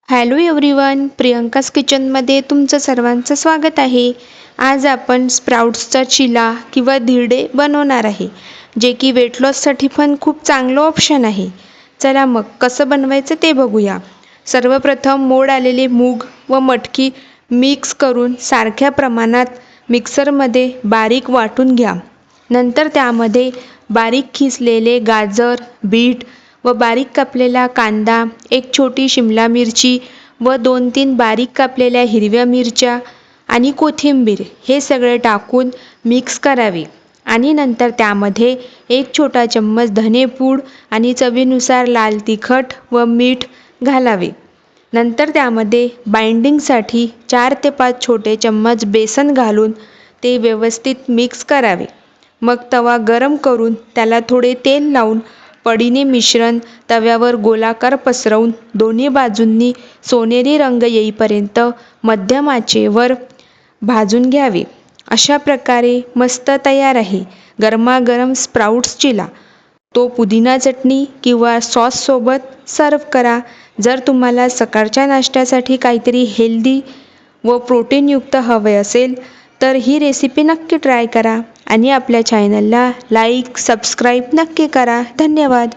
Hello everyone, Priyanka's किचनमध्ये तुमचं सर्वांचं स्वागत आहे. आज आपण स्प्राउट्सचा चिला किंवा धिरडे बनवणार आहे, जे की वेट लॉससाठी पण खूप चांगलं ऑप्शन आहे. चला मग कसं बनवायचं ते बघूया. सर्वप्रथम मोड आलेले मूग व मटकी मिक्स करून सारख्या प्रमाणात मिक्सरमध्ये बारीक वाटून घ्या. नंतर त्यामध्ये बारीक खिसलेले गाजर, बीट व बारीक कापलेला कांदा, एक छोटी शिमला मिरची व 2-3 बारीक कापलेल्या हिरव्या मिरच्या आणि कोथिंबीर हे सगळे टाकून मिक्स करावे आणि नंतर त्यामध्ये एक छोटा चम्मच धनेपूड आणि चवीनुसार लाल तिखट व मीठ घालावे. नंतर त्यामध्ये बाइंडिंगसाठी 4 ते 5 छोटे चम्मच बेसन घालून ते व्यवस्थित मिक्स करावे. मग तवा गरम करून त्याला थोडे तेल लावून पडीने मिश्रण तव्यावर गोलाकार पसरवून दोन्ही बाजूंनी सोनेरी रंग येईपर्यंत मध्यम आचेवर भाजून घ्यावे. अशा प्रकारे मस्त तयार आहे गरमागरम स्प्राउट्स चिला. तो पुदिना चटणी किंवा सॉससोबत सर्व करा. जर तुम्हाला सकाळच्या नाश्त्यासाठी काहीतरी हेल्दी व प्रोटीनयुक्त हवे असेल तर ही रेसिपी नक्की ट्राय करा आणि आपल्या चॅनलला लाईक, सबस्क्राईब नक्की करा. धन्यवाद.